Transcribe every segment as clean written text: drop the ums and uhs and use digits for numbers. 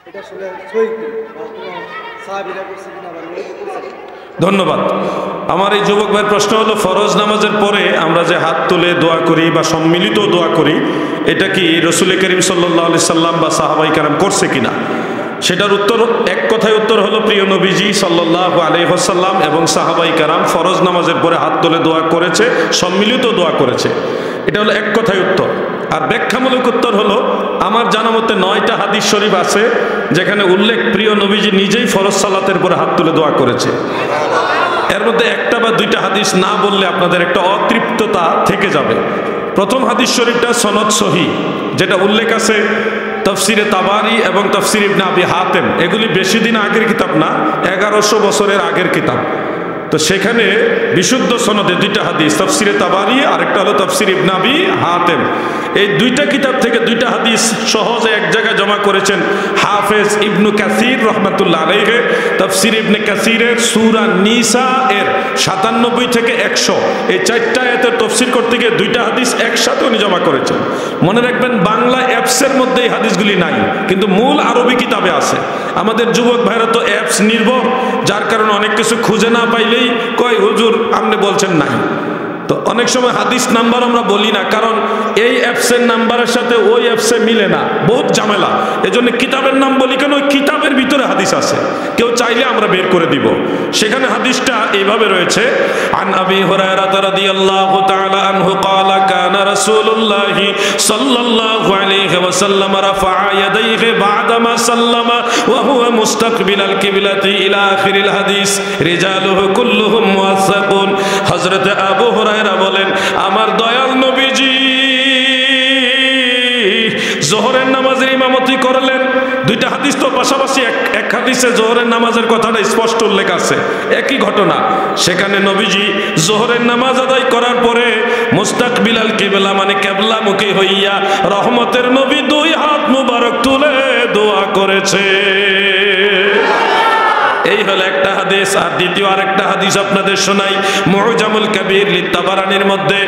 এটা আসলে সহিহ বা কোনো সাহাবীরা করছে কিনা বা নবী করছে? ধন্যবাদ। আমার এই যুবক ভাইয়ের প্রশ্ন হলো, ফরজ নামাজের পরে আমরা যে হাত তুলে দোয়া করি বা সম্মিলিত দোয়া করি, এটা কি রাসূল করিম সাল্লাল্লাহু আলাইহি সাল্লাম বা সাহাবায়ে কেরাম করছে কিনা? সেটার উত্তর, এক কথায় উত্তর হলো, প্রিয় নবীজি সাল্লাল্লাহু আলাইহি ওয়াসাল্লাম এবং সাহাবায়ে কেরাম ফরজ নামাজের পরে হাত তুলে দোয়া করেছে, সম্মিলিত দোয়া করেছে। এটা হলো এক কথায় উত্তর। আর ব্যাখ্যামূলক উত্তর হলো, আমার জানা মতে 9টা হাদিস শরীফ আছে যেখানে উল্লেখ প্রিয় নবীজি নিজেই ফরজ সালাতের পরে হাত তুলে দোয়া করেছে। এর মধ্যে একটা বা দুইটা হাদিস না বললে আপনাদের একটা অতৃপ্ততা থেকে যাবে। প্রথম হাদিস শরীফটা সনদ সহিহ, যেটা উল্লেখ আছে তাফসিরে তাবারি এবং তাফসির ইবনে আবি হাতেম। এগুলি বেশি দিন আগের কিতাব না, 1100 বছরের আগের কিতাব। তো সেখানে বিশুদ্ধ সনদে দুইটা হাদিস, তাফসিরে তাবারি আর একটা হলো তাফসির ইবনে আবি হাতেম। এই দুইটা কিতাব থেকে দুইটা হাদিস সহজে এক জায়গায় জমা করেছেন হাফেজ ইবনু কাসির রহমাতুল্লাহ আলাইহি। তাফসির ইবনে কাসিরের সূরা নিসা এর 97 থেকে 100 এই 4টা আয়াতের তাফসীর করতে গিয়ে দুইটা হাদিস একসাথে উনি জমা করেছেন। মনে রাখবেন, বাংলা অ্যাপসের মধ্যে এই হাদিসগুলি নাই, কিন্তু মূল আরবি কিতাবে আছে। আমাদের যুবক ভাইরা তো অ্যাপস নির্ভর, যার কারণে অনেক কিছু খুঁজে না পাইলেই কয় হুজুর আপনি বলছেন নাই। তো অনেক সময় হাদিস নাম্বার আমরা বলি না, কারণ এই অ্যাপসের নাম্বারের সাথে ওই অ্যাপসে মিলে না, বহুত ঝামেলা। এজন্য কিতাবের নাম বলি কেন, ওই কিতাবের ভিতরে হাদিস আছে, কেউ চাইলে আমরা বের করে দিব। সেখানে হাদিসটা এইভাবে রয়েছে, আন আবি হুরায়রা রাদিয়াল্লাহু তাআলা আনহু ক্বালা কানা রাসূলুল্লাহি সাল্লাল্লাহু আলাইহি ওয়াসাল্লাম রাফা'a ইয়াদাইহি বা'দা মা সাল্লামা ওয়া হুয়া মুস্তাকবিলাল কিবলাতি ইলা আখিরিল হাদিস রিজালুহু কুল্লুহুম মুওয়াসাকুন। হযরত আবু হুরায়রা বলেন, আমার দয়াল নবীজি জোহরের নামাজের ইমামতি করলেন। দুইটা হাদিস তো পাশাপাশি, এক হাদিসে জোহরের নামাজের কথাটা স্পষ্ট উল্লেখ আছে, একই ঘটনা। সেখানে নবীজি জোহরের নামাজ আদায় করার পরে মুস্তাকবিলাল কিবলা মানে কিবলামুখী হইয়া রহমতের নবী দুই হাত মুবারক তুলে দোয়া করেছে। এই হলো একটা হাদিস। আর দ্বিতীয় আরেকটা হাদিস আপনাদের শোনাই, মুজামুল কবির লিত-তাবারানির মধ্যে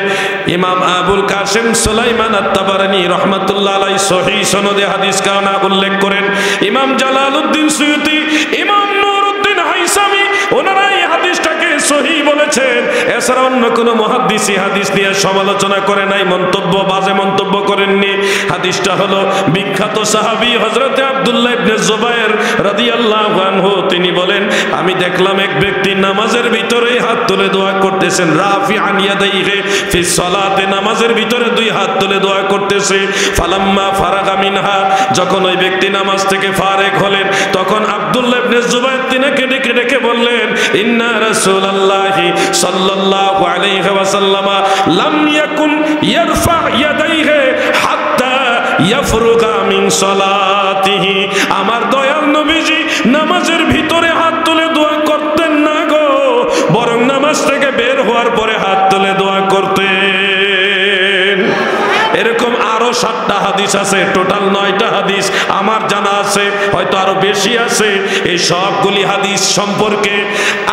ইমাম আবুল কাসিম সুলাইমান আত-তাবারানি রাহমাতুল্লাহ আলাইহি সহিহ সনদে হাদিস কানা উল্লেখ করেন। ইমাম জালালউদ্দিন সুয়ুতি, ইমাম নুরউদ্দিন হাইসামি ওনারা এই হাদিসটাকে সহিহ বলেছেন। এছাড়া অন্য কোনো মুহাদ্দিসই হাদিস নিয়ে সমালোচনা করে নাই, মন্তব্য বাজে মন্তব্য করেননি। হাদিসটা হলো বিখ্যাত সাহাবী হযরত আব্দুল্লাহ ইবনে জুবায়ের রাদিয়াল্লাহু আনহু, তিনি বলেন, আমি দেখলাম এক ব্যক্তি নামাজের ভিতরে হাত তুলে দোয়া করতেছেন, রাফিআন ইয়াদাইহি ফি সালাতে, নামাজের ভিতরে দুই হাত তুলে দোয়া করতেছে। ফালাম্মা ফারাগা মিনহা, যখন ওই ব্যক্তি নামাজ থেকে ফারেক হলেন, তখন আব্দুল্লাহ ইবনে জুবায়ের তিনাকে ডেকে ডেকে বললেন, ইন্না রাসূলুল্লাহি সাল্লাল্লাহু আলাইহি ওয়াসাল্লাম লাম ইয়াকুন ইয়ারফা ইয়াদাইহি হাত্তা ইয়াফরুগা মিন সালাতিহি, আমার দয়াল নবীজি নামাজের ভিতরে হাত তুলে দোয়া করতেন না গো, বরং নামাজ থেকে বের হওয়ার পরে হাত তুলে দোয়া করতেন। এরকম আরো 7টা হাদিস আছে, টোটাল 9টা হাদিস আমার জানা আছে, হয়তো আরো বেশি আছে। এই সবগুলি হাদিস সম্পর্কে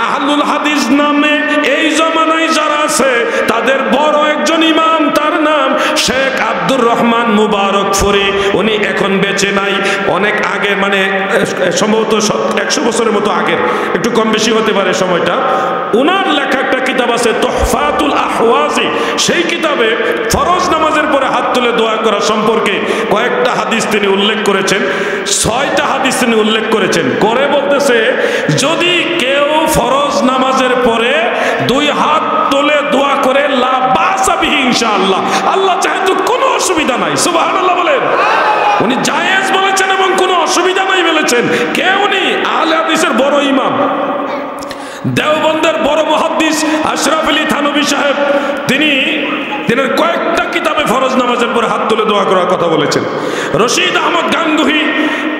আহলুল হাদিস নামে এই জমানায় যারা আছে তাদের বড় একজন ইমাম, তার নাম শেখ আব্দুর রহমান মুবারকপুরী। উনি এখন বেঁচে নাই, অনেক আগে, মানে সম্ভবত 100 বছরের মতো আগের, একটু কম বেশি হতে পারে সময়টা। উনার লেখা একটা কিতাব আছে তুহফাতুল আহওয়াজি, সেই কিতাবে ফরজ নামাজের পরে হাত তুলে দোয়া করা সম্পর্কে কয়েকটা হাদিস তিনি উল্লেখ করেছেন। 6টা হাদিস তিনি উল্লেখ করেছেন, করে বলতেছে, যদি কেউ ফরজ নামাজের পরে দুই হাত তুলে দোয়া করে লা বাসা বিহি ইনশাআল্লাহ, আল্লাহ চাহে তো কোনো অসুবিধা নাই। সুবহানাল্লাহ বলেন। উনি জায়েজ বলেছেন এবং কোনো অসুবিধা নাই বলেছেন। কে উনি? আহলে হাদিসের বড় ইমাম, দেওবন্দের বড় মুহাদ্দিস আশরাফ আলী থানভী সাহেব। তিনি কয়েকটা কিতাবে ফরজ নামাজের পরে হাত তুলে দোয়া করার কথা বলেছেন। রশিদ আহমদ গাঙ্গুহি,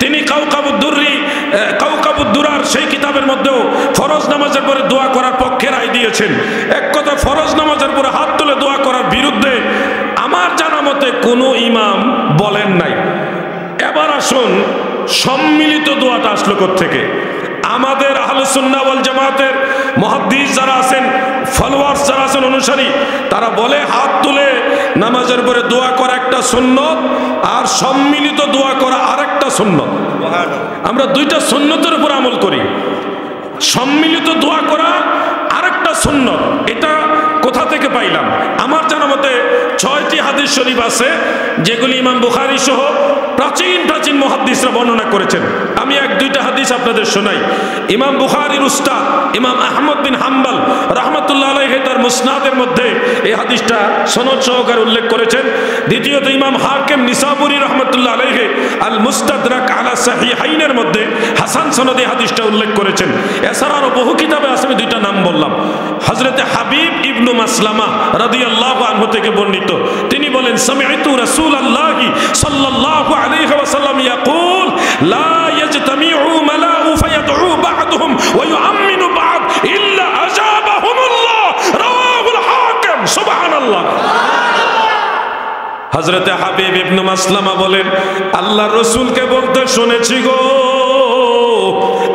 তিনি কাউকাবুদ্দুরার সেই কিতাবের মধ্যেও ফরজ নামাজের পরে দোয়া করার পক্ষে রায় দিয়েছেন। এক কথা, ফরজ নামাজের পরে হাত তুলে দোয়া করার বিরুদ্ধে আমার জানা মতে কোনো ইমাম বলেন নাই। এবার আসুন, সম্মিলিত দোয়াটা আসলো কোত্থেকে? আমাদের আহলুস সুন্নাহ ওয়াল জামাতের মুহাদ্দিস যারা আছেন, ফলোয়ার্স যারা আছেন, অনুসারী, তারা বলে হাত তুলে নামাজের পরে দোয়া করা একটা সুন্নত আর সম্মিলিত দোয়া করা আরেকটা সুন্নত। আমরা দুইটা সুন্নতের উপর আমল করি। সম্মিলিত দোয়া করা আরেকটা সুন্নত। এটা কোথা থেকে পাইলাম? আমার জানা মতে 6টি হাদিস শরীফ আছে যেগুলি ইমাম বুখারী সহ প্রাচীন প্রাচীন মুহাদ্দিসরা বর্ণনা করেছেন। আমি 1-2টা হাদিস আপনাদের শোনাই। ইমাম বুখারীর উস্তাদ ইমাম আহমদ বিন হাম্বল রাহমাতুল্লাহ আলাইহি তার মুসনাদের মধ্যে এই হাদিসটা সনদ সহকারে উল্লেখ করেছেন। দ্বিতীয়ত ইমাম হাকিম নিসাবুরি রাহমাতুল্লাহ আলাইহি আল মুস্তাদরাক আলা সাহিহাইনের মধ্যে হাসান সনদে হাদিসটা উল্লেখ করেছেন। এছাড়া আরো বহু কিতাবে আছে, আমি 2টা নাম বললাম। হযরতে হাবিব ইবনু মাসলামা রাদিয়াল্লাহু আনহু থেকে বর্ণিত, তিনি বলেন সামি'তু রাসূলুল্লাহি সাল্লাল্লাহু আলাইহি ওয়াসাল্লাম ইয়াকুল লা ইয়াজতামিউ মালাউ ফায়াদউ বা'দুহুম ওয়া ইউআম্মিনু বা'দ ইল্লা আজাবাহুমুল্লাহ, রাওয়াহুল হাকিম। সুবহানাল্লাহ। হযরতে হাবিব ইবনু মাসলামা বলেন আল্লাহর রাসূলকে বলতে শুনেছি গো,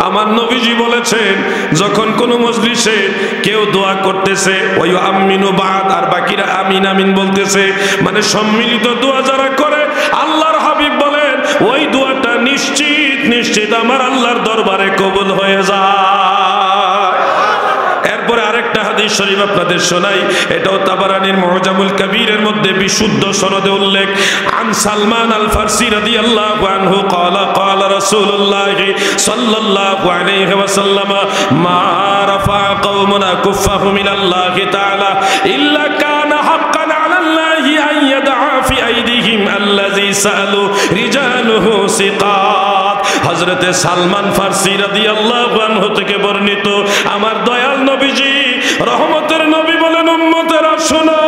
আমার নবীজি বলেছেন যখন কোন মজলিসে কেউ দোয়া করতেছে ওই আমিনু বাদ আর বাকিরা আমিন আমিন বলতেছে, মানে সম্মিলিত দোয়া যারা করে, আল্লাহর হাবিব বলেন ওই দোয়াটা নিশ্চিত নিশ্চিত আমার আল্লাহর দরবারে কবুল হয়ে যায়। এরপরে আরেকটা হাদিস শরীফ আপনাদের শোনাই, এটাও তাবারানির মুজামুল কবিরের মধ্যে বিশুদ্ধ সনদে উল্লেখ। আন সালমান আল ফারসি রাদিয়াল্লাহু আনহু قال قال رسول الله صلى الله عليه وسلم ما رفع قوم كفهم الى الله تعالى الا كان حقا على الله ان يدعى في ايديهم الذي سالوا رجاله ثقات। হযরতে সালমান ফারসি রাদিয়াল্লাহু আনহু থেকে বর্ণিত, আমার দয়াল নবীজি রহমতের নবী বলেন উম্মতেরা শোনো,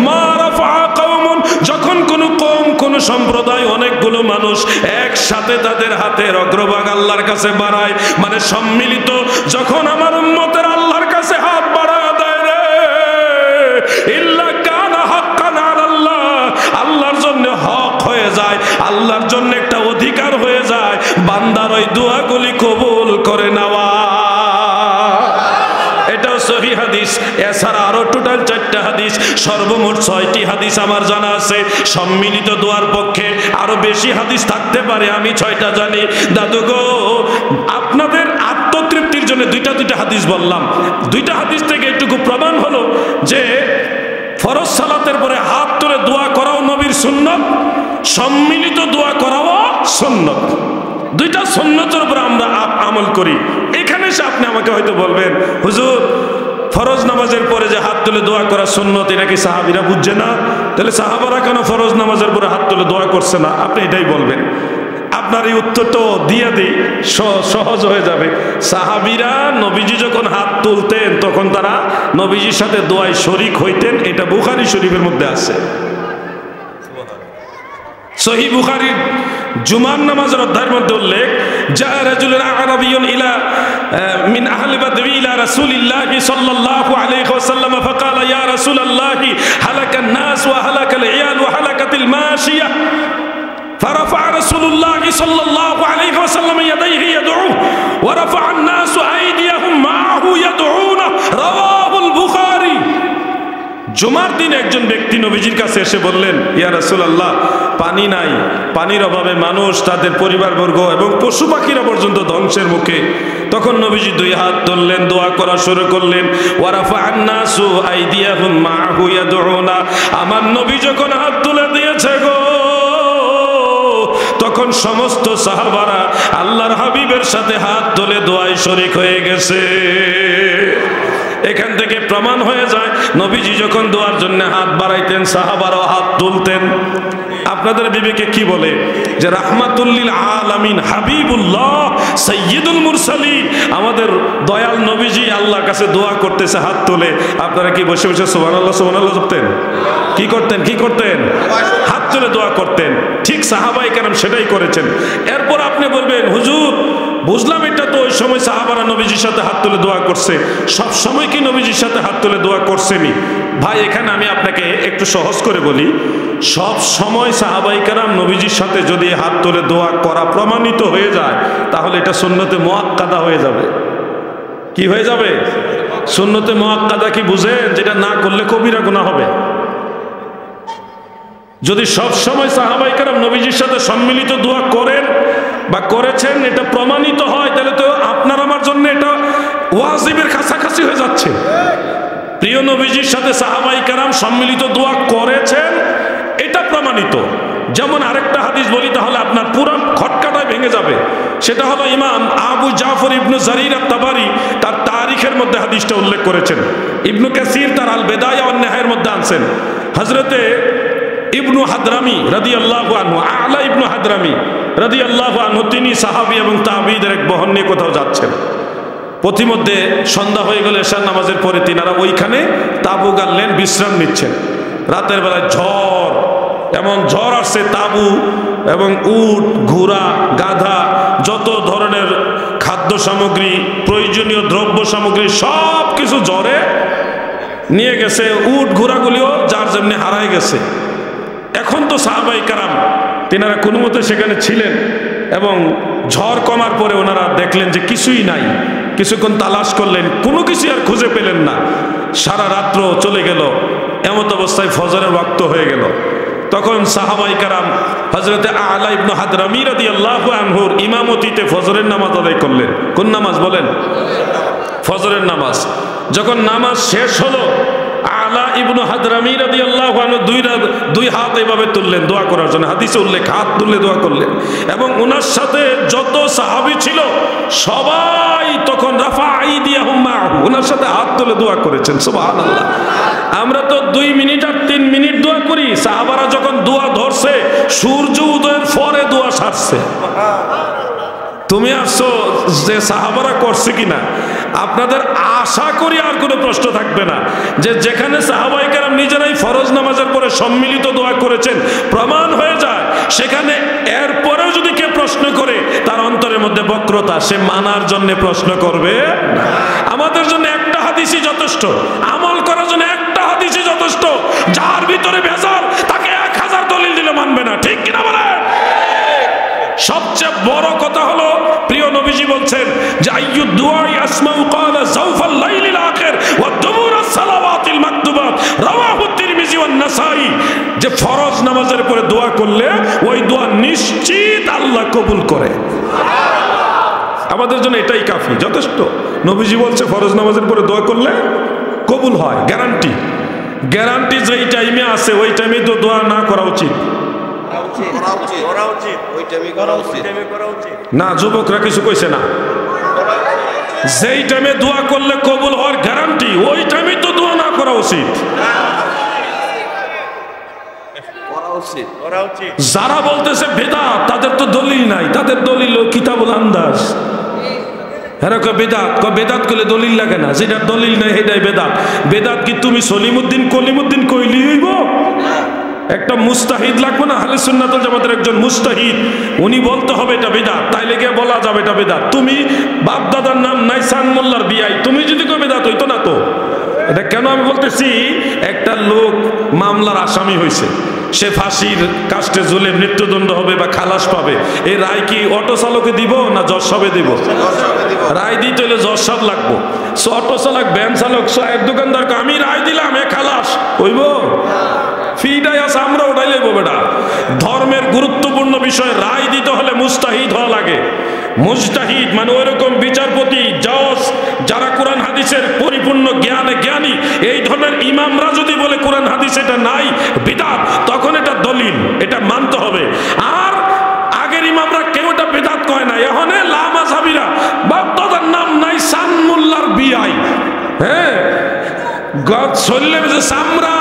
মা রাফা কওমুন, যখন কোন কওম কোন সম্প্রদায় অনেকগুলো মানুষ একসাথে তাদের হাতের অগ্রভাগ আল্লাহর কাছে বাড়ায়, মানে সম্মিলিত যখন আমার উম্মতের আল্লাহর কাছে হাত বাড়ায় দেয় রে, ইল্লা কানা হাক্কান আলাল্লাহ, আল্লাহর জন্য হক হয়ে যায়, আল্লাহর জন্য একটা অধিকার হয়ে যায় বান্দার ওই দোয়াগুলি কবুল করে নেওয়া। এটাও সহিহ হাদিস। এছাড়া আরো টোটাল 4টা হাদিস, সর্বমোট 6টি হাদিস আমার জানা আছে সম্মিলিত দোয়ার পক্ষে। আরো বেশি হাদিস থাকতে পারে, আমি 6টা জানি। দাদু গো, আপনাদের আত্মতৃপ্তির জন্য 2টা হাদিস বললাম। 2টা হাদিস থেকে এটুকু প্রমাণ হলো যে ফরজ সালাতের পরে হাত তুলে দোয়া করাও নবীর সুন্নত, সম্মিলিত দোয়া করাও সুন্নত। 2টা সুন্নতের উপর আমরা আমল করি। এখানে এসে আপনি আমাকে হয়তো বলবেন হুজুর ফরজ নামাজের পরে যে হাত তুলে দোয়া করা সুন্নত, এটা কি সাহাবীরা বুঝছে না? তাহলে সাহাবারা কেন ফরজ নামাজের পরে হাত তুলে দোয়া করছে না? আপনি এটাই বলবেন। আপনার এই উত্তরটা দিয়ে দিই, সহজ হয়ে যাবে। সাহাবীরা নবীজি যখন হাত তুলতেন তখন তারা নবীজির সাথে দোয়ায় শরীক হইতেন, এটা বুখারী শরীফের মধ্যে আছে। সহিহ বুখারীর জুমার নামাজের অধ্যায়ের মধ্যে উল্লেখ, জা রাজুলুন আরাবিয়্যুন ইলা মিন আহলি বাদওয়ি ইলা রাসূলিল্লাহি সাল্লাল্লাহু আলাইহি ওয়াসাল্লাম ফাকালা ইয়া রাসূলাল্লাহি হালাকান নাস ওয়া হালাকাল ইয়াল ওয়া হালাকাতিল মাশিয়া فرفع رسول الله صلى الله عليه وسلم يديه يدعو ورفع الناس أيديهم معه يدعون رواه البخاري। জুমার দিন একজন ব্যক্তি নবীজির কাছে এসে বললেন, ইয়া রাসূলুল্লাহ, পানি নাই, পানির অভাবে মানুষ, তাদের পরিবারবর্গ এবং পশু পাখিরা পর্যন্ত ধ্বংসের মুখে। তখন নবীজি 2 হাত তুললেন, দোয়া করা শুরু করলেন। ওয়ারাফা'আন নাসু আইদিয়াহুম মা'হু ইয়াদউনা, আমার নবী যখন হাত তুলে দিয়েছে গো, তখন সমস্ত সাহাবারা আল্লাহর হাবিবের সাথে হাত তুলে দোয়ায় শরীক হয়ে গেছে। এখান থেকে প্রমাণ হয়ে যায় নবীজি যখন দোয়ার জন্য হাত বাড়াইতেন সাহাবারাও হাত তুলতেন। আপনাদের বিবেকে কি বলে যে রাহমাতুল লিল আলামিন হাবিবুল্লাহ সাইয়্যিদুল মুরসালিন, আমাদের দয়াল নবীজি আল্লাহর কাছে দোয়া করতেছে হাত তুলে, আপনারা কি বসে বসে সুবহানাল্লাহ সুবহানাল্লাহ জপতেন? কি করতেন? হাত তুলে দোয়া করতেন। ঠিক সাহাবায়ে কেরাম সেটাই করেছেন। এরপর আপনি বলবেন হুজুর বুঝলাম এটা তো ওই সময় সাহাবারা নবীজির সাথে হাত তুলে দোয়া করছে, সব সময় কি নবীজির সাথে হাত তুলে দোয়া করছেনি? ভাই এখানে আমি আপনাকে একটু সহজ করে বলি, সব সময় সাহাবাই কেরাম নবীজির সাথে যদি হাত তুলে দোয়া করা প্রমাণিত হয়ে যায়, তাহলে এটা সুন্নতে মুআক্কাদা হয়ে যাবে। কি হয়ে যাবে? সুন্নতে মুআক্কাদা কি বুঝেন? যেটা না করলে কবিরা গুনাহ হবে। যদি সব সময় সাহাবাই কেরাম নবীজির সাথে সম্মিলিত দোয়া করেন বা করেছেন, এটা প্রমাণিত হয়, তাহলে তো আপনার আমার জন্য এটা ওয়াজিবের কাছাকাছি হয়ে যাচ্ছে। প্রিয় নবীজির সাথে সাহাবাই কেরাম সম্মিলিত দোয়া করেছেন, এটা প্রমাণিত। যেমন আরেকটা হাদিস বলি, তাহলে আপনার পুরো খটকাটাই ভেঙে যাবে। সেটা হলো ইমাম আবু জাফর ইবনু জারির আত-তাবারি তার তারিখের মধ্যে হাদিসটা উল্লেখ করেছেন। ইবনু কাসির তার আল বেদায়া ওয়ান নেহায়ের মধ্যে আনছেন। হযরতে ইবনু হাদরামি রাদিয়াল্লাহু আনহু, আলা ইবনু হাদরামি রাদিয়াল্লাহু আনহু, তিনি সাহাবী এবং তাবিঈদের এক বহন নিয়ে কোথাও যাচ্ছেন। পথিমধ্যে সন্ধ্যা হয়ে গেল, এশার নামাজের পরে তিনারা ওইখানে তাঁবু গাড়লেন, বিশ্রাম নিচ্ছেন। রাতের বেলায় ঝড়, এমন ঝড় আসছে, তাঁবু এবং উট, ঘোড়া, গাধা, যত ধরনের খাদ্য সামগ্রী, প্রয়োজনীয় দ্রব্য সামগ্রী সব কিছু ঝড়ে নিয়ে গেছে। উট ঘোড়াগুলিও যার যেমনি হারায় গেছে। এখন তো সাহাবাই কারাম তিনারা কোনো মতে সেখানে ছিলেন, এবং ঝড় কমার পরে ওনারা দেখলেন যে কিছুই নাই। কিছুক্ষণ তালাশ করলেন, কোনো কিছু আর খুঁজে পেলেন না। সারা রাত্র চলে গেল, এমত অবস্থায় ফজরের ওয়াক্ত হয়ে গেল। তখন সাহাবাই কারাম হযরতে আলা ইবনু হাদরামি রাদিয়াল্লাহু আনহুর ইমামতিতে ফজরের নামাজ আদায় করলেন। কোন নামাজ বলেন? ফজরের নামাজ। যখন নামাজ শেষ হলো, আলা ইবনু হাদরামি রাদিয়াল্লাহু আনহু দুই হাত এভাবে তুললেন দোয়া করার জন্য। হাদিসে উল্লেখ, হাত তুলে দোয়া করলেন। এবং ওনার সাথে যত সাহাবী ছিল সবাই তখন রাফা আইদিয়াহুম মাআহু, ওনার সাথে হাত তুলে দোয়া করেছেন। সুবহানাল্লাহ। আমরা তো 2 মিনিট আর 3 মিনিট দোয়া করি, সাহাবারা যখন দোয়া ধরছে সূর্য উদয়ের পরে দোয়া সারছে। তুমি আসছো যে সাহাবারা করছে কিনা, আপনাদের আশা করি আর কোনো প্রশ্ন থাকবে না যে যেখানে সাহাবায়ে কেরাম নিজেরাই ফরজ নামাজের পরে সম্মিলিত দোয়া করেছেন, প্রমাণ হয়ে যায়, সেখানে এরপরেও যদি কে প্রশ্ন করে তার অন্তরের মধ্যে বক্রতা, সে মানার জন্য প্রশ্ন করবে না। আমাদের জন্য একটা হাদিসই যথেষ্ট, আমল করার জন্য একটা হাদিসই যথেষ্ট। যার ভিতরে ভেজাল তাকে 1000 দলিল দিলে মানবে না। ঠিক কিনা বলেন? সবচেয়ে বড় কথা হলো, প্রিয় নবীজি বলছেন যে আইয়ু দুআই আসমাউ ক্বালা যাওফাল লাইলিল আখির ওয়া দুবুরাস সালাওয়াতিল মাকতুবাত, রাওয়াহু তিরমিজি ওয়ান নাসাই। যে ফরজ নামাজের পরে দোয়া করলে ওই দোয়া নিশ্চিত আল্লাহ কবুল করে। আমাদের জন্য এটাই কাফি, যথেষ্ট। নবীজি বলছে ফরজ নামাজের পরে দোয়া করলে কবুল হয়, গ্যারান্টি। গ্যারান্টি যেই টাইমে আছে ওই টাইমে তো দোয়া না করা উচিত না। যুবকরা কিছু কইছে না, যেই টাইমে দোয়া করলে কবুল হওয়ার গ্যারান্টি ওই টাইমে তো দোয়া না করা উচিত। যারা বলতেছে বেদাত, তাদের তো দলিল নাই, তাদের দলিল কিতাবুল আন্দাজ। বেদাত করলে দলিল লাগে না, যেটা দলিল নাই সেটাই বেদাত। বেদাত কি তুমি সলিমুদ্দিন কলিমুদ্দিন কইলি হইব? একটা মুস্তাহিদ লাগবে না? আহলে সুন্নাত ওয়াল জামাতের একজন মুস্তাহিদ, উনি বলতে হবে এটা বেদাত, তাইলে গিয়ে বলা যাবে এটা বেদাত। তুমি বাপ দাদার নাম নাইসান মোল্লার বিয়াই, তুমি যদি কো বেদাত হইতো না তো। এটা কেন আমি বলতেছি, একটা লোক মামলার আসামি হয়েছে, সে ফাঁসির কাস্টে ঝুলে মৃত্যুদণ্ড হবে বা খালাস পাবে। এই রায় কি অটো চালকে দিব না জজ সাহেবে দিব? রায় দিতে হলে জজ সাহেব লাগবো। অটো চালক, ভ্যান চালক, চায়ের দোকানদারকে আমি রায় দিলাম এ খালাস হইব? ফিটাই আছে, আমরা ওটাই লইব বেটা। ধর্মের গুরুত্বপূর্ণ বিষয়ে রায় দিতে হলে মুস্তাহিদ হওয়া লাগে। মুজতাহিদ মানে ওইরকম বিচারপতি, জজ, যারা কোরআন হাদিসের পরিপূর্ণ জ্ঞানী। এই ধরনের ইমামরা যদি বলে কোরআন হাদিস এটা নাই, বিদআত, তখন এটা দলিল, এটা মানতে হবে। আর আগের ইমামরা কেউ এটা বিদআত কয় না। এখন লামাযহাবীরা বাপদাদার নাম নাই সান মোল্লার বিয়াই, হ্যাঁ, গদ চললে যে সামরা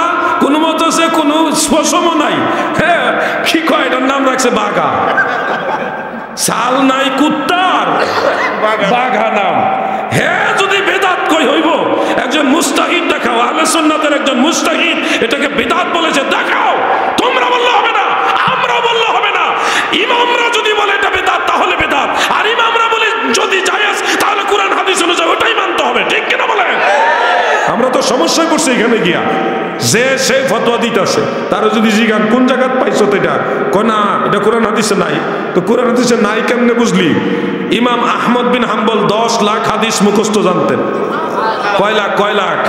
কোন মতো সে কোনো স্পর্শম নাই, হ্যাঁ, কি কয় এটার নাম রাখছে বাঘা। সাল নাই কুত্তার, বাঘা নাম। হ্যাঁ, যদি বেদাত কই হইব, একজন মুস্তাহিদ দেখাও, আহলে সুন্নাতের একজন মুস্তাহিদ এটাকে বেদাত বলেছে, দেখাও। তোমরা বললে হবে না, আমরা বললে হবে না। ইমামরা যদি বলে এটা বেদাত তাহলে বেদাত, আর ইমামরা বলে সমস্যায় পড়ছে এখানে গিয়া, যে সে ফতোয়া দিতেছে তারা যদি জিজ্ঞান কোন জায়গায় পাইছো তো এটা কয় না এটা কোরআন হাদিসে নাই। তো কোরআন হাদিসে নাই কেমনে বুঝলি? ইমাম আহমদ বিন হাম্বল 10 লাখ হাদিস মুখস্থ জানতেন। কয় লাখ?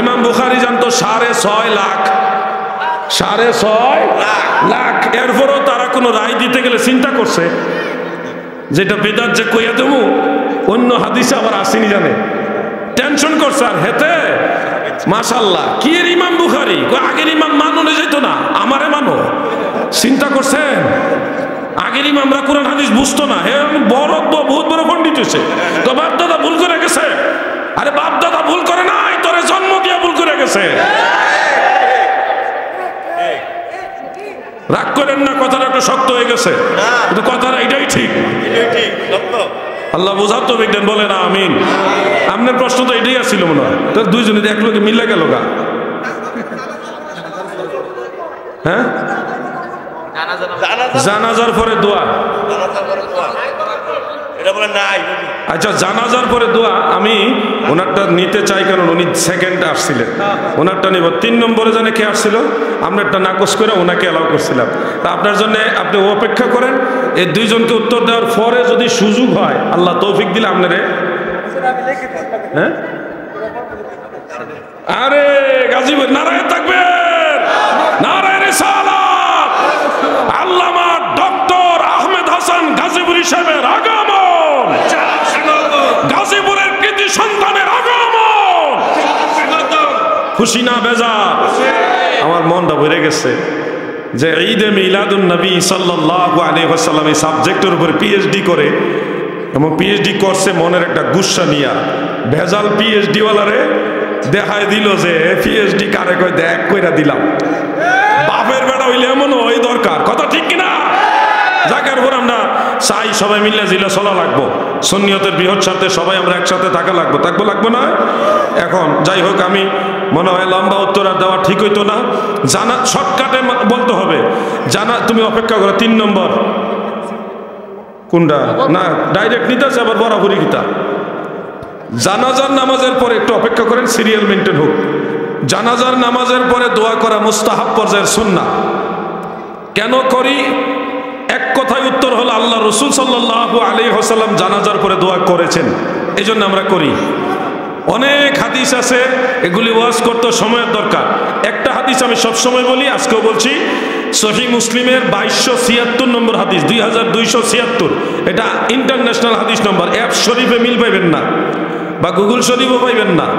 ইমাম বুখারী জানতো 6.5 লাখ, 6.5 লাখ। এরপরও তারা কোনো রায় দিতে গেলে চিন্তা করছে যেটা বেদাত যে কইয়া দেবো অন্য হাদিসে আবার আসেনি জানে, টেনশন করছে। আর হেতে মাশাআল্লাহ কি এর ইমাম বুখারী, আগের ইমাম মানলে যেত না, আমারে মানো। চিন্তা করছেন আগের ইমামরা কোরআন হাদিস বুঝতো না, হে বহুত বড় পণ্ডিত হয়েছে। তো বাপ দাদা ভুল করে গেছে। আরে বাপ দাদা ভুল করে নাই, তোরে জন্ম দিয়া ভুল করে গেছে। রাগ করেন না, কথাটা একটু শক্ত হয়ে গেছে, কিন্তু কথাটা এটাই ঠিক। আল্লাহ বোঝার তো বিজ্ঞান বলে না। আমিন। আপনার প্রশ্ন তো এটাই আসছিল মনে হয়, তোর দুইজনে এক লোকে মিলে গেল গা। হ্যাঁ, জানাজার পরে দোয়া। আচ্ছা, জানাজার পরে দোয়া আমি ওনারটা নিতে চাই, কারণ উনি সেকেন্ড আসছিলেন, ওনারটা নিব। 3 নম্বরে জানে কে আসছিল, আমরা একটা নাকচ করে ওনাকে অ্যালাউ করছিলাম। তা আপনার জন্য আপনি অপেক্ষা করেন, এই দুইজনকে উত্তর দেওয়ার পরে যদি সুযোগ হয়, আল্লাহ তৌফিক দিলে আপনারে। হ্যাঁ, আরে গাজীপুর নারায়ে তাকবীর, নারায়ে রিসালাত। আল্লামা ডক্টর আহমেদ হাসান গাজীপুরী সাহেবের আগমন, গাজীপুরের কৃতি সন্তানের আগমন। খুশি না বেজার? আমার মনটা ভরে গেছে যে ঈদে মিলাদুন নবী সাল্লাল্লাহু আলাইহি ওয়াসাল্লাম এই সাবজেক্টের উপর পিএইচডি করে, এবং পিএইচডি করছে মনের একটা গুচ্ছা নিয়া। ভেজাল পিএইচডি ওয়ালারে দেখায় দিল যে পিএইচডি কারে কয় দেখ কইরা দিলাম। বাপের বেটা হইলে এমন ওই দরকার, কথা ঠিক কিনা? জায়গার উপর আমরা চাই সবাই মিলে জিলে চলা লাগবো, সুন্নিয়তের বৃহৎ স্বার্থে সবাই আমরা একসাথে থাকা লাগবো না। এখন যাই হোক, আমি মনে হয় লম্বা উত্তর আর দেওয়া ঠিক হইতো না, জানা শর্টকাটে বলতে হবে। জানা, তুমি অপেক্ষা করো। 3 নম্বর কোনটা? না, ডাইরেক্ট নিতেছে আবার বরাবরই গীতা। জানাজার নামাজের পরে একটু অপেক্ষা করেন, সিরিয়াল মেনটেন হোক। জানাজার নামাজের পরে দোয়া করা মুস্তাহাব পর্যায়ের সুন্নাহ। কেন করি? এক কথায় উত্তর হলো আল্লাহ রসুল সাল্লাল্লাহু আলাইহি ওয়াসাল্লাম জানাজার পরে দোয়া করেছেন, এই জন্য আমরা করি। অনেক হাদিস আছে, এগুলি ওয়াজ করতে সময়ের দরকার। একটা হাদিস আমি সবসময় বলি, আজকেও বলছি, সহিহ মুসলিমের 2276 নম্বর হাদিস, 2276। এটা ইন্টারন্যাশনাল হাদিস নম্বর। অ্যাপ শরীফে মিল পাইবেন না, বা গুগল শরীফও পাইবেন না।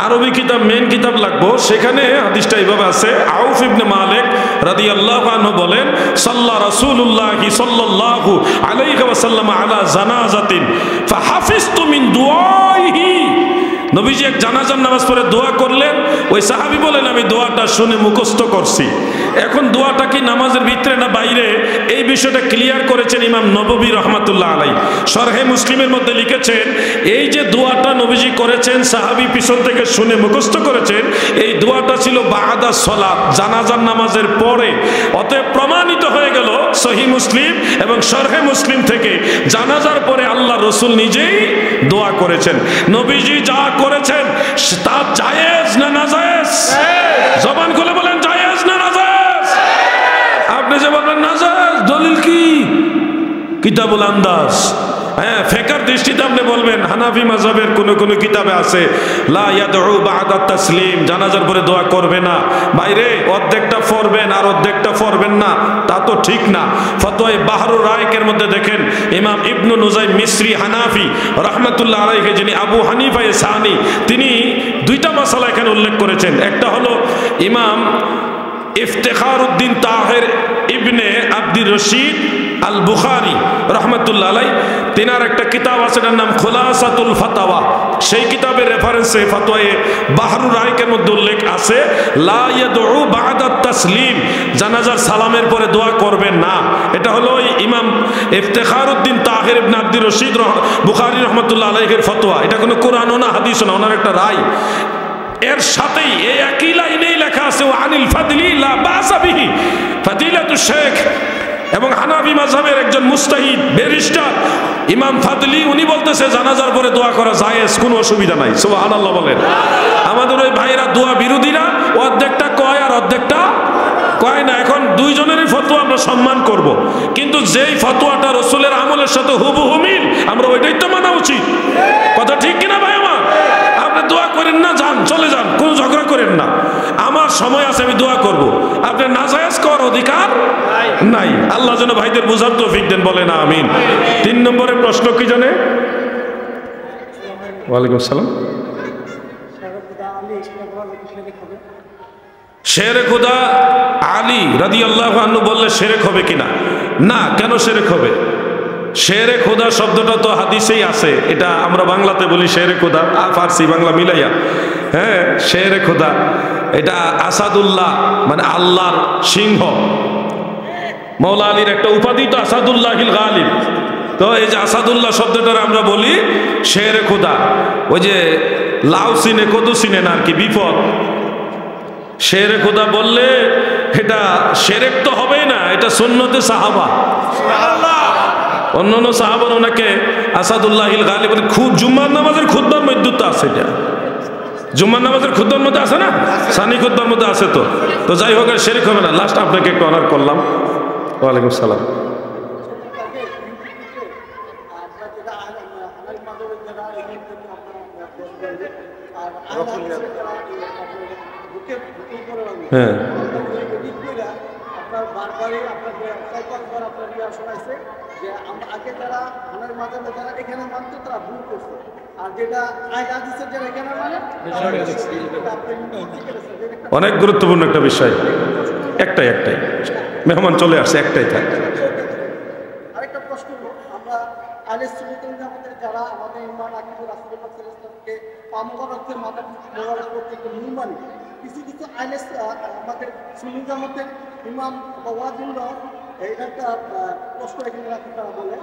আরবি কিতাব, মেন কিতাব লাগবো, সেখানে হাদিসটা এইভাবে আছে। আউফ ইবনে মালিক রাদিয়াল্লাহু আনহু বলেন, সাল্লা রাসূলুল্লাহি সাল্লাল্লাহু আলাইহি ওয়াসাল্লাম আলা জানাজাতিন ফাহাফিজতু মিন দুআইহি। নবীজি এক জানাজার নামাজ পড়ে দোয়া করলেন। ওই সাহাবী বলেন, আমি দোয়াটা শুনে মুখস্থ করছি। এখন দোয়াটা কি নামাজের ভিতরে না বাইরে, এই বিষয়টা ক্লিয়ার করেছেন ইমাম নববী রাহমাতুল্লাহ আলাইহি। শরহে মুসলিমের মধ্যে লিখেছেন, এই যে দোয়াটা নবীজি করেছেন, সাহাবী পিছন থেকে শুনে মুখস্থ করেছেন, এই দোয়াটা ছিল বাদা সালাত, জানাজার নামাজের পরে। অতএব প্রমাণিত হয়ে গেল সহিহ মুসলিম এবং শরহে মুসলিম থেকে, জানাজার পরে আল্লাহ রসুল নিজেই দোয়া করেছেন। নবীজি যা করেছেন তা জায়েজ না নাজায়েজ? জবান খুলে বলেন, জায়েজ না নাজায়েজ? আপনি যে বলবেন নাজায়েজ, দলিল কি? কিতাবুল আন্দাজ। হ্যাঁ, ফিকহের দৃষ্টিতে আপনি বলবেন হানাফি মাযহাবের কোন কিতাবে আছে লা ইয়াদউ বা'দা তাসলিম, জানাজার পরে দোয়া করবে না। বাইরে অর্ধেকটা পড়বেন আর অর্ধেকটা পড়বেন না, তা তো ঠিক না। ফতোয়ায়ে বাহরুর রায়কের মধ্যে দেখেন, ইমাম ইবনু নুজাইম মিসরি হানাফি রাহমাতুল্লাহ আলাইহি, যিনি আবু হানিফা সানি, তিনি 2টা মাসালা এখানে উল্লেখ করেছেন। একটা হলো ইমাম ইফতেখারউদ্দিন তাহের ইবনে আব্দুর রশিদ আল বুখারী রাহমাতুল্লাহ আলাইহি, তিনার একটা কিতাব আছে, এটার নাম খুলাসাতুল ফাতাওয়া। সেই কিতাবের রেফারেন্সে ফতোয়ায়ে বাহরুর রায়কের মধ্যে উল্লেখ আছে, লা ইয়াদউ বা'দা তাসলিম, জানাজার সালামের পরে দোয়া করবেন না। এটা হলো ইমাম ইফতেখারউদ্দিন তাহের ইবনে আব্দুর রশিদ বুখারী রাহমাতুল্লাহ আলাইহির ফতোয়া। এটা কোনো কোরআনও না, হাদিসও না, ওনার একটা রায়। এর সাথেই এই একই লাইনেই লেখা আছে, ওয়া আনিল ফাদলি লা বাসা বিহি, ফাদিলাতুশ শেখ এবং হানাফি মাযহাবের একজন মুস্তাহিদ ব্যারিস্টার ইমাম ফাদলি উনি বলতেছে জানাজার পরে দোয়া করা জায়েজ, কোনো অসুবিধা নাই। সুবহানাল্লাহ বলেন। আমাদের ওই ভাইরা দোয়া বিরোধীরা অর্ধেকটা কয় আর অর্ধেকটা কয় না। এখন দুইজনেরই ফতোয়া আমরা সম্মান করব, কিন্তু যেই ফতোয়াটা রাসূলের আমলের সাথে হুবহু মিল আমরা ওইটাই তো মানা উচিত। কথা ঠিক কিনা ভাই আমার? আপনি দোয়া করেন না, যান চলে যান, কোনো ঝগড়া করেন না। আমার সময় আছে, আমি দোয়া করব। আপনি নাজায়েজ করার অধিকার নাই। আল্লাহ যেন ভাইদের বুঝার তৌফিক দেন, বলেন আমিন। 3 নম্বরের প্রশ্ন কি জানে? ওয়ালাইকুম আসসালাম। শেরে খুদা আলী রাদিয়াল্লাহু আনহু বললে শিরক হবে কিনা? না, কেন শিরক হবে? শেরে খোদা শব্দটা তো হাদিসেই আছে, এটা আমরা বাংলাতে বলি শেরে খোদা, ফার্সি বাংলা মিলাইয়া। হ্যাঁ, শেরে খোদা এটা আসাদুল্লাহ মানে আল্লাহর সিংহ। মৌলা আলীর একটা উপাধি তো আসাদুল্লাহিল গালিব। তো এই যে আসাদুল্লাহ শব্দটার আমরা বলি শেরে খোদা। ওই যে লাউ সিনে কদু সিনে না আর কি, বিপদ। শেরে খোদা বললে এটা শিরক তো হবেই না, এটা সুন্নতে সাহাবা। অন্যান্য সাহাবার ওনাকে আসাদুল্লাহিল গালিব বলে। জুম্মার নামাজের খুতবার মধ্যে তো আছে, এটা জুম্মার নামাজের খুতবার মধ্যে আছে না, সানি খুতবার মধ্যে আছে। তো যাই হোক, শিরক হবে না। লাস্ট আপনাকে একটু অনার করলাম। ওয়ালাইকুম সালাম। হ্যাঁ, অনেক গুরুত্বপূর্ণ একটা বিষয়। একটাই মেহমান চলে আসছে, একটাই থাক। আরেকটা প্রশ্ন, আমরা আহলে সুন্নাত ওয়াল জামাতের যারা আমাদের ইমাম আকিদুর রাসূল পাক সাল্লাল্লাহু আলাইহি ওয়াসাল্লামকে পামগরতে মাথা মোবারক করতে মুমানি কিছু আহলে আমাদের সুন্নাত জামাতের ইমাম ওয়াজিনরা একটা প্রশ্ন এখানে রাখতে তারা বলে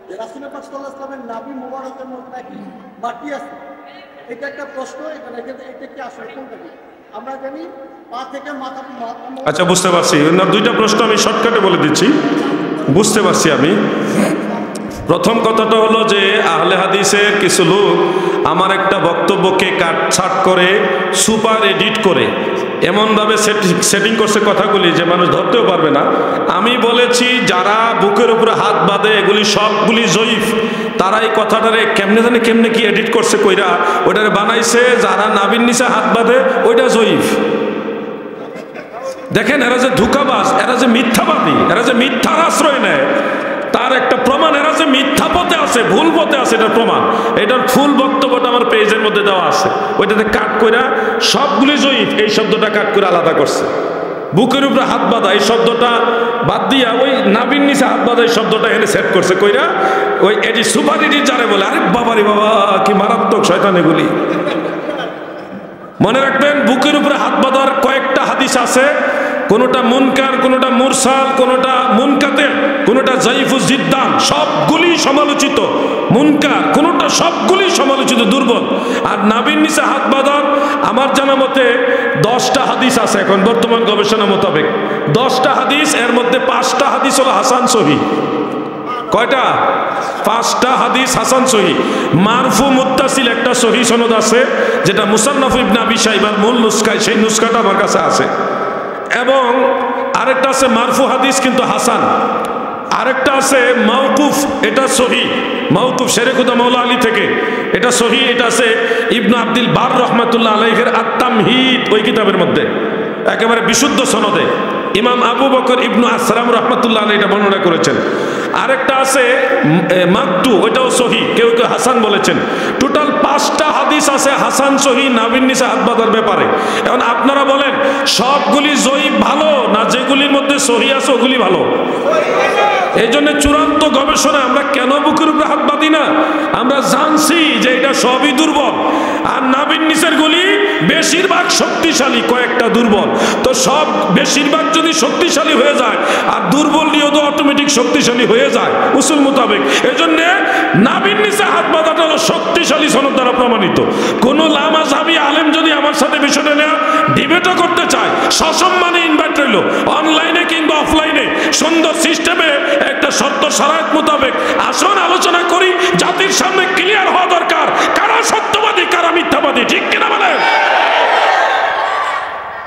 যে রাসূল পাক সাল্লাল্লাহু আলাইহি ওয়াসাল্লামের নাভি মোবারকের মধ্যে নাকি মাটি আছে। এটা একটা প্রশ্ন, এটা কি আসলে কোনটা কি? আমরা জানি পা থেকে মাথা। আচ্ছা, বুঝতে পারছি। দুইটা প্রশ্ন আমি শর্টকাটে বলে দিচ্ছি, বুঝতে পারছি আমি। প্রথম কথাটা হলো যে আহলে হাদিসের কিছু লোক আমার একটা বক্তব্যকে কাটছাট করে সুপার এডিট করে এমনভাবে সেটিং করছে কথাগুলি যে মানুষ ধরতেও পারবে না। আমি বলেছি যারা বুকের উপরে হাত বাঁধে এগুলি সবগুলি জয়ীফ। তারা এই কথাটারে কেমনে কি এডিট করছে কইরা ওইটারে বানাইছে যারা নাভির নিচে হাত বাঁধে ওইটা জয়ীফ। দেখেন এরা যে ধোঁকাবাজ, এরা যে মিথ্যাবাদী, এরা যে মিথ্যার আশ্রয় নেয়, তার একটা প্রমাণ। এরা যে মিথ্যা পথে আছে, ভুল পথে আছে, এটার প্রমাণ। এটার ফুল বক্তব্যটা আমার পেজের মধ্যে দেওয়া আছে। ওইটাতে কাট কইরা সবগুলি জয়ীফ এই শব্দটা কাট করে আলাদা করছে। বুকের উপরে হাত বাঁধা এই শব্দটা বাদ দিয়া ওই নাভির নিচে হাত বাঁধা এই শব্দটা এনে সেট করছে কইরা ওই এটি সুপার এডিট যারে বলে। আরে বাবারে বাবা, কি মারাত্মক শয়তান এগুলি। মনে রাখবেন, বুকের উপরে হাত বাঁধার কয়েকটা হাদিস আছে। কোনোটা মুনকার, কোনোটা মুরসাল, কোনোটা মুনকাতের, কোনোটা জাইফুজ জিদ্দান, সবগুলি সমালোচিত। মুনকার কোনোটা, সবগুলি সমালোচিত, দুর্বল। আর নাভির নিচে হাত বাঁধার আমার জানা মতে 10টা হাদিস আছে এখন বর্তমান গবেষণা মোতাবেক। 10টা হাদিস, এর মধ্যে 5টা হাদিস হলো হাসান সহিহ। কয়টা? 5টা হাদিস হাসান সহিহ। মারফু মুত্তাসিল একটা সহিহ সনদ আছে, যেটা মুসান্নাফ ইবনে আবি শাইবার মূল নুসখায়, সেই নুসখাটা আমার কাছে আছে। এবং আরেকটা আছে মারফু হাদিস কিন্তু হাসান। আরেকটা আছে মাওকুফ, এটা সহিহ। মাওকুফ শেরে খুদা মৌলা আলী থেকে, এটা সহিহ। এটা আছে ইবনে আব্দুল বার রহমাতুল্লাহ আলাইহির আত-তামহিদ ওই কিতাবের মধ্যে, একেবারে বিশুদ্ধ সনদে ইমাম আবু বকর ইবনে আসরাম রহমাতুল্লাহ আলাইহি এটা বর্ণনা করেছেন। আরেকটা আছে মাকতু, ওইটাও সহিহ, কেউ কেউ হাসান বলেছেন। টোটাল 5টা হাদিস আছে হাসান সহিহ নাভির নিচে হাত বাঁধার ব্যাপারে। এখন আপনারা বলেন সবগুলি জয়ীফ ভালো না যেগুলির মধ্যে সহিহ আছে ওগুলি ভালো? এই জন্য চূড়ান্ত গবেষণা আমরা কেন বুকের উপরে হাত বাঁধি না? আমরা জানছি যে এটা সবই দুর্বল, আর নাভির নিচের গুলি বেশিরভাগ শক্তিশালী, কয়েকটা দুর্বল। তো সব বেশিরভাগ যদি শক্তিশালী হয়ে যায় আর দুর্বল নিয়েও তো অটোমেটিক শক্তিশালী হয়ে যায় উসুল মোতাবেক। এই জন্য নাভির নিচে হাত বাঁধাটা হলো শক্তিশালী সনদ দ্বারা প্রমাণিত। কোন লামাযহাবী আলেম যদি আমার সাথে বিষয়টা নিয়ে ডিবেটও করতে চায়, সসম্মানে ইনভাইট রইল, অনলাইনে কিংবা অফলাইনে, সুন্দর সিস্টেমে একটা শর্ত শরাত মোতাবেক আসুন আলোচনা করি। জাতির সামনে ক্লিয়ার হওয়া দরকার কারা সত্যবাদী কারা মিথ্যাবাদী, ঠিক কিনা বলেন?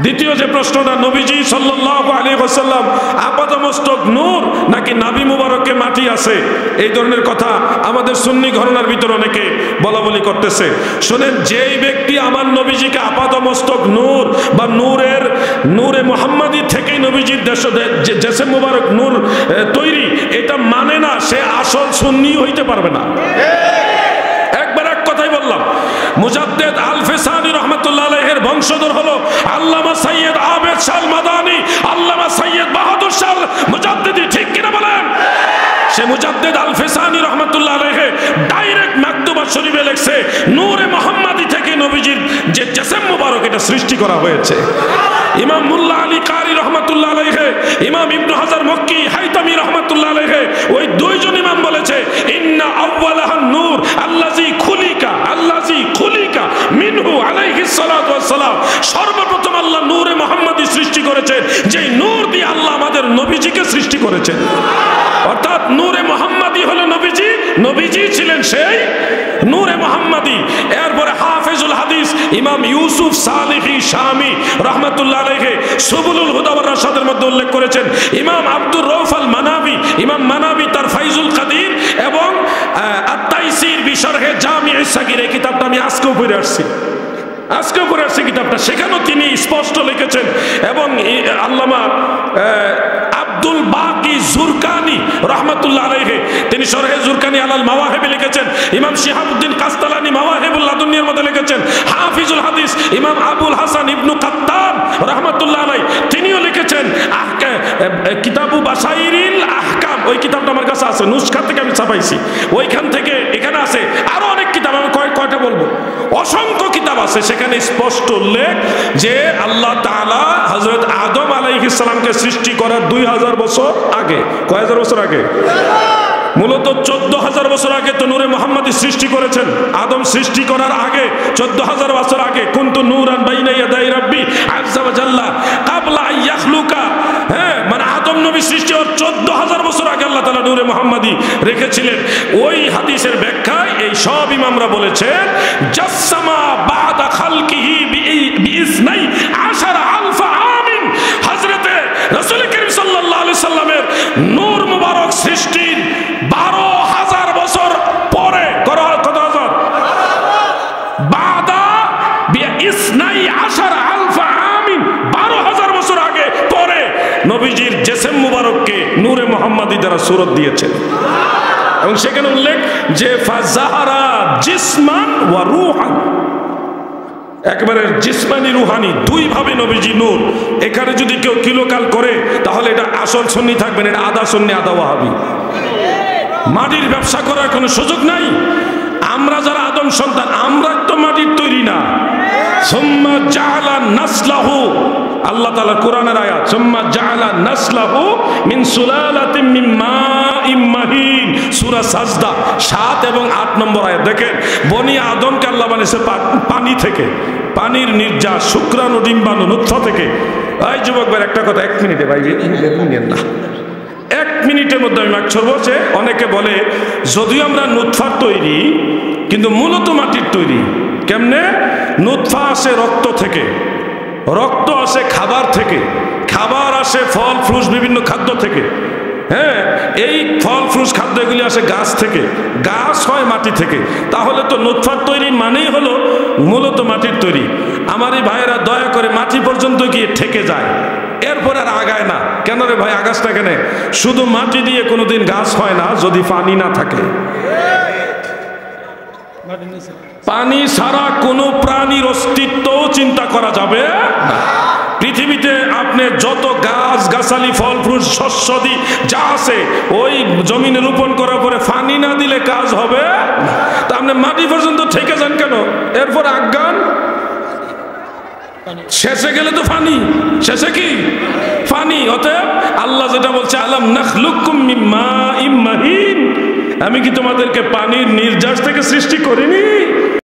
দ্বিতীয় যে প্রশ্নটা, নবীজি সাল্লাল্লাহু আলাইহি ওয়াসাল্লাম আপাদমস্তক নূর নাকি নাভি মুবারকে মাটি আছে, এই ধরনের কথা আমাদের সুন্নি ঘরানার ভিতর অনেকে বলা বলি করতেছে। শুনেন, যেই ব্যক্তি আমার নবীজিকে আপাদমস্তক নূর বা নূরে মুহাম্মাদি থেকেই নবীজির জেসে মুবারক নূর তৈরি এটা মানে না, সে আসল সুন্নি হইতে পারবে না। একবার এক কথাই বললাম, মুজাদ্দিদ আল ফিসানি রাহমাতুল্লাহ আলাইহির বংশধর হলো আল্লামা সৈয়দ আবেদ শাহ মাদানী, আল্লামা সৈয়দ বাহাদুর শাহ মুজাদ্দিদি, ঠিক কিনা বলেন? সে মুজাদ্দিদ আল ফিসানি রাহমাতুল্লাহ আলাইহি ডাইরেক্ট মাকতুবা শরীফে লিখছে নূরে মুহাম্মাদি থেকে নবীজির যে জিসম মুবারক এটা সৃষ্টি করা হয়েছে। ইমাম মুল্লা আলী কারি রাহমাতুল্লাহ আলাইহি, ইমাম ইবনে হাজার মক্কি হাইতামি রাহমাতুল্লাহ আলাইহি, ওই দুইজন ইমাম বলেছে ইন্না আউওয়ালাহান নূর আল্লাযী খুলিকা মিনহু আলাইহিস সালাতু ওয়াস সালাম। সর্বপ্রথম আল্লাহ নূরে মুহাম্মাদি সৃষ্টি করেছেন, যেই নূর দিয়ে আল্লাহ আমাদের নবীজিকে সৃষ্টি করেছেন। অর্থাৎ নূরে মুহাম্মাদি হলো নবীজি, নবীজি ছিলেন সেই নূরে মুহাম্মাদি। এরপরে হাফেজুল হাদিস ইমাম ইউসুফ সালেহি শামি রাহমাতুল্লাহ আলাইহি সুবুলুল হুদা ওয়ার রাশাদের মধ্যে উল্লেখ করেছেন। ইমাম আব্দুর রউফ আল মানাবি, ইমাম মানাবি তার ফাইজুল কাদির এবং আত-তাইসির বিশরহে জামি' আস-সাগীর, এই কিতাবটা আমি আজকেও পড়ে আসছি কিতাবটা, সেখানেও তিনি স্পষ্ট লিখেছেন। এবং আল্লামা আব্দুল বাকি জুরকানি রাহমাতুল্লাহ আলাইহি তিনি শরহে জুরকানি আলাল মাওয়াহিব লিখেছেন। ইমাম শিহাবউদ্দিন কাস্তালানি মাওয়াহিবুল লাদুনিয়ার মধ্যে লিখেছেন। হাফিজুল হাদিস ইমাম আবুল হাসান ইবনু কাত্তান রাহমাতুল্লাহ আলাইহি তিনিও লিখেছেন কিতাবু বাসাইরিল আহকাম, ওই কিতাবটা আমার কাছে আছে, নুসখা থেকে আমি ছাপাইছি, ওইখান থেকে এখানে আছে। আরো অনেক কিতাব, আমি কয়টা বলবো, অসংখ্য কিতাব আছে, সেখানে স্পষ্ট উল্লেখ যে আল্লাহ তাআলা হযরত আদম আলাইহিস সালামকে সৃষ্টি করার 2000 বছর আগে, কয় হাজার বছর আগে, মূলত 14,000 বছর আগে তো নূরে মুহাম্মাদি সৃষ্টি করেছেন। আদম সৃষ্টি করার আগে 14,000 বছর আগে কুনতু নূরান বাইনা ইয়াদাই রাব্বি আযজা ওয়া জাল্লা ক্বাবলা আন ইয়াখলুকা, হ্যাঁ, মানে আদম নবী সৃষ্টি হওয়ার 14,000 বছর আগে আল্লাহ তাআলা নূরে মুহাম্মাদি রেখেছিলেন। ওই হাদিসের ব্যাখ্যায় এই সব ইমামরা বলেছেন জাসসামা বাদা খালকিহি বিইসনাই আশারা আলফা আমিন, হযরতে রাসূল করিম সাল্লাল্লাহু আলাইহি সাল্লামের নূর মুবারক সৃষ্টির 12,000 বছর পরে, কত হাজার, বাদা বিইসনাই আশারা আলফা আমিন, 12,000 বছর আগে পরে নবীজির জিসম মুবারককে নূরে মুহাম্মাদি দ্বারা সূরত দিয়েছেন। এবং সেখানে উল্লেখ যে ফাজাহারা জিসমান ওয়া রূহান, একবারে জিসমানি রুহানি দুই ভাবে নবীজি নূর। এখানে যদি কেউ কিলোকাল করে তাহলে এটা আসল সুন্নি থাকবেন, এটা আদা সুন্নি আদা ওয়াহাবি। মাটির ব্যবসা করার কোনো সুযোগ নাই। আমরা যারা আদম সন্তান, আমরা তো মাটির তৈরি না। সুম্মা জাআলা নাসলাহু, আল্লাহ তাআলা কোরআনের আয়াত, সুম্মা জাআলা নাসলাহু মিন সুলালাতিন মিন মাইম মাহিন, সূরা সাজদা 7 এবং 8 নম্বর আয়াত। দেখেন, বনি আদমকে আল্লাহ বানিয়েছে পানি থেকে, পানির নির্যাস, শুক্রাণু, ডিম্বাণু, নুতফা থেকে। এই যুবক ভাই একটা কথা, 1 মিনিটে ভাই, নেন না, 1 মিনিটের মধ্যে আমি মাকছর বলছে। অনেকে বলে যদিও আমরা নুতফার তৈরি কিন্তু মূলত মাটির তৈরি। কেমনে? নুতফা আসে রক্ত থেকে, রক্ত আসে খাবার থেকে, খাবার আসে ফল ফ্রুট বিভিন্ন খাদ্য থেকে, হ্যাঁ, এই ফল ফ্রুট খাদ্য এগুলি আসে গাছ থেকে, গাছ হয় মাটি থেকে। তাহলে তো নুতফার তৈরি মানেই হলো মূলত মাটির তৈরি। আমার এই ভাইয়েরা দয়া করে মাটি পর্যন্ত গিয়ে ঠেকে যায়, এরপর আর আগায় না। কেন রে ভাই আগাছ না কেন? শুধু মাটি দিয়ে কোনোদিন গাছ হয় না যদি পানি না থাকে। পানি ছাড়া কোনো প্রাণীর অস্তিত্ব চিন্তা করা যাবে না। পৃথিবীতে আপনি যত গাছ গাছালি ফল ফ্রুট শস্যদি যা আছে ওই জমিনে রোপণ করার পরে পানি না দিলে কাজ হবে না। তা আপনি মাটি পর্যন্ত ঠেকে যান কেন? এরপর আজ্ঞান শেষে গেলে তো পানি, শেষে কি পানি। অতএব আল্লাহ যেটা বলছে আলাম নাখলুকুম মিন মাইম মাহিন, আমি কি তোমাদেরকে পানির নির্যাস থেকে সৃষ্টি করিনি?